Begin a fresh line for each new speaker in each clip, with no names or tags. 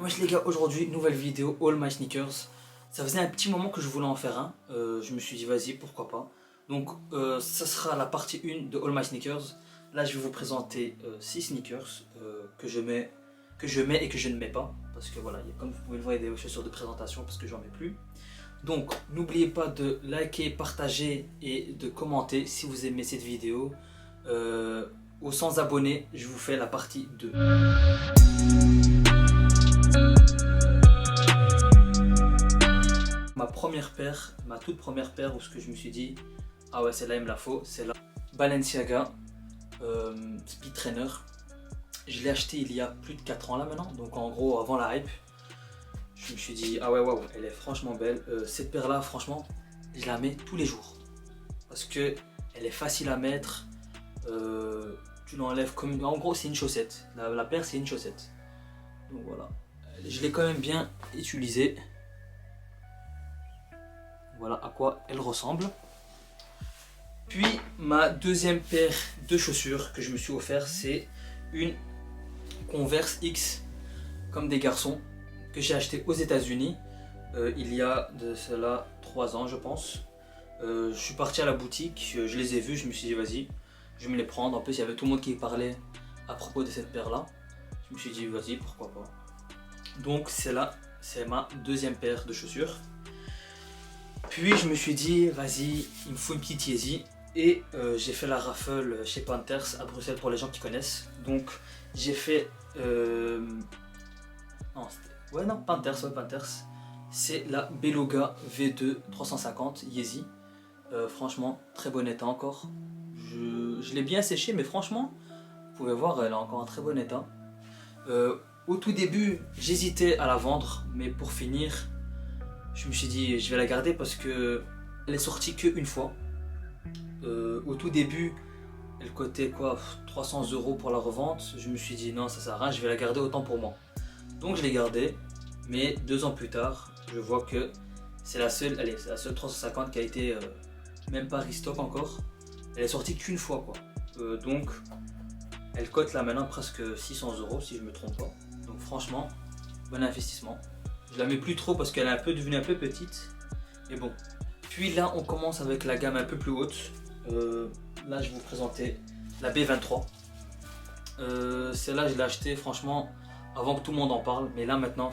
Wesh les gars, aujourd'hui nouvelle vidéo All My Sneakers. Ça faisait un petit moment que je voulais en faire un, je me suis dit vas-y pourquoi pas. Donc ça sera la partie 1 de All My Sneakers. Là je vais vous présenter 6 sneakers que je mets et que je ne mets pas. Parce que voilà, comme vous pouvez le voir, il y a des chaussures de présentation parce que j'en mets plus. Donc n'oubliez pas de liker, partager et de commenter si vous aimez cette vidéo. Aux 100 abonnés, je vous fais la partie 2. Ma toute première paire où ce que je me suis dit ah ouais celle-là il me la faut, c'est la Balenciaga Speed Trainer. Je l'ai acheté il y a plus de 4 ans là maintenant, donc en gros avant la hype. Je me suis dit ah ouais waouh, elle est franchement belle. Cette paire là franchement je la mets tous les jours parce que elle est facile à mettre. Tu l'enlèves comme en gros c'est une chaussette. La paire c'est une chaussette. Donc voilà, je l'ai quand même bien utilisée. Voilà à quoi elle ressemble. Puis ma deuxième paire de chaussures que je me suis offert, c'est une Converse X comme des garçons que j'ai acheté aux États-Unis il y a de cela 3 ans je pense. Je suis parti à la boutique, je les ai vus, je me suis dit vas-y, je vais me les prendre. En plus il y avait tout le monde qui parlait à propos de cette paire là. Je me suis dit vas-y pourquoi pas. Donc celle-là c'est ma deuxième paire de chaussures. Puis je me suis dit vas-y il me faut une petite Yeezy. Et j'ai fait la raffle chez Panthers à Bruxelles pour les gens qui connaissent. Donc j'ai fait Panthers. C'est la Beluga V2 350 Yeezy. Franchement très bon état encore. Je l'ai bien séché mais franchement vous pouvez voir elle est encore en très bon état. Au tout début j'hésitais à la vendre, mais pour finir je me suis dit je vais la garder parce que elle est sortie qu'une fois. Au tout début elle coûtait quoi 300 € pour la revente. Je me suis dit non ça sert à rien, je vais la garder autant pour moi. Donc je l'ai gardée, mais 2 ans plus tard je vois que c'est la seule 350 qui a été même pas restock encore. Elle est sortie qu'une fois quoi. Donc elle coûte là maintenant presque 600 € si je me trompe pas. Donc franchement bon investissement. Je la mets plus trop parce qu'elle est devenue un peu petite. Mais bon. Puis là on commence avec la gamme un peu plus haute. Là je vais vous présenter la B23. Celle-là je l'ai achetée franchement avant que tout le monde en parle. Mais là maintenant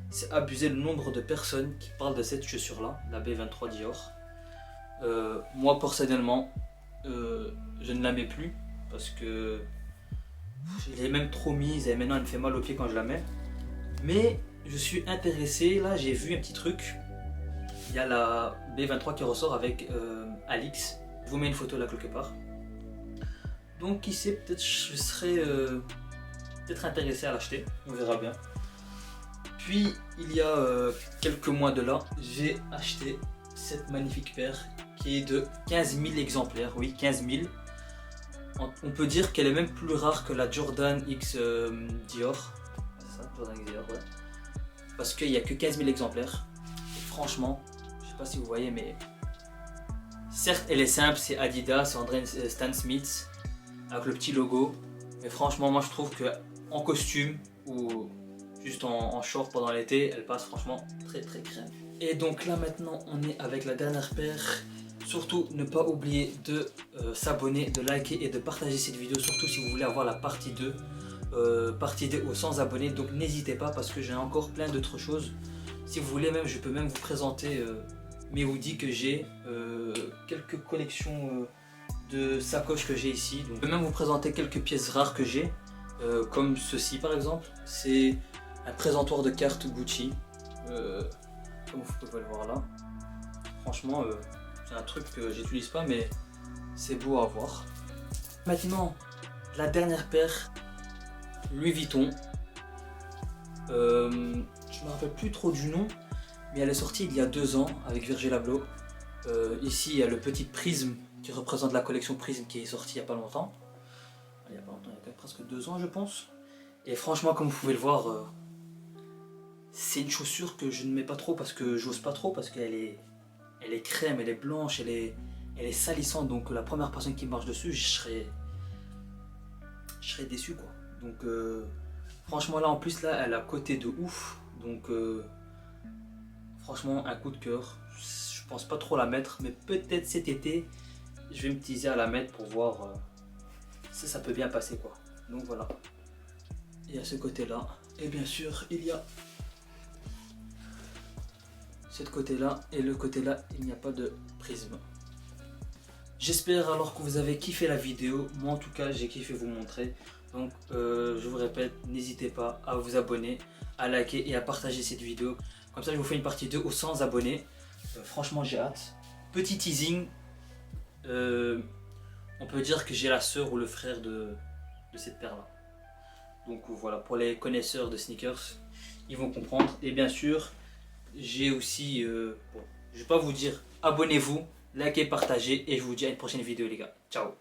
c'est abusé le nombre de personnes qui parlent de cette chaussure là, la B23 Dior. Moi personnellement je ne la mets plus parce que je l'ai même trop mise et maintenant elle me fait mal aux pieds quand je la mets. Mais je suis intéressé, là j'ai vu un petit truc. Il y a la B23 qui ressort avec Alix. Je vous mets une photo là quelque part. Donc qui sait, peut-être je serais peut-être intéressé à l'acheter, on verra bien. Puis il y a quelques mois de là, j'ai acheté cette magnifique paire qui est de 15 000 exemplaires, oui 15 000. On peut dire qu'elle est même plus rare que la Jordan X Dior. C'est ça, Jordan X Dior, ouais. Parce qu'il n'y a que 15 000 exemplaires. Et franchement, je sais pas si vous voyez, mais certes elle est simple, c'est Adidas, André Stan Smith avec le petit logo. Mais franchement, moi je trouve que en costume ou juste en short pendant l'été, elle passe franchement très très crème. Et donc là maintenant, on est avec la dernière paire. Surtout ne pas oublier de s'abonner, de liker et de partager cette vidéo, surtout si vous voulez avoir la partie 2. Partie 2 aux 100 abonnés, donc n'hésitez pas parce que j'ai encore plein d'autres choses. Si vous voulez même, je peux même vous présenter mes hoodies que j'ai, quelques collections de sacoches que j'ai ici. Donc, je peux même vous présenter quelques pièces rares que j'ai, comme ceci par exemple. C'est un présentoir de cartes Gucci, comme vous pouvez le voir là. Franchement, c'est un truc que j'utilise pas, mais c'est beau à voir. Maintenant, la dernière paire, Louis Vuitton. Je me rappelle plus trop du nom, mais elle est sortie il y a 2 ans avec Virgil Abloh. Ici, il y a le petit prisme qui représente la collection Prisme qui est sortie il n'y a pas longtemps. Il y a presque 2 ans, je pense. Et franchement, comme vous pouvez le voir, c'est une chaussure que je ne mets pas trop parce que j'ose pas trop, parce qu'elle est crème, elle est blanche, elle est salissante. Donc la première personne qui marche dessus, je serais déçu quoi. Donc Franchement là en plus là elle a coté de ouf. Donc franchement un coup de cœur. Je pense pas trop la mettre, mais peut-être cet été je vais me teaser à la mettre pour voir si ça peut bien passer quoi. Donc voilà. Il y a ce côté là. Et bien sûr il y a ce côté là et le côté là il n'y a pas de prisme. J'espère alors que vous avez kiffé la vidéo. Moi en tout cas j'ai kiffé vous montrer. Donc je vous répète, n'hésitez pas à vous abonner, à liker et à partager cette vidéo. Comme ça je vous fais une partie 2 aux 100 abonnés. Franchement j'ai hâte. Petit teasing. On peut dire que j'ai la sœur ou le frère de cette paire là. Donc voilà, pour les connaisseurs de sneakers, ils vont comprendre. Et bien sûr, j'ai aussi... bon, je vais pas vous dire abonnez-vous, likez, partagez et je vous dis à une prochaine vidéo les gars. Ciao.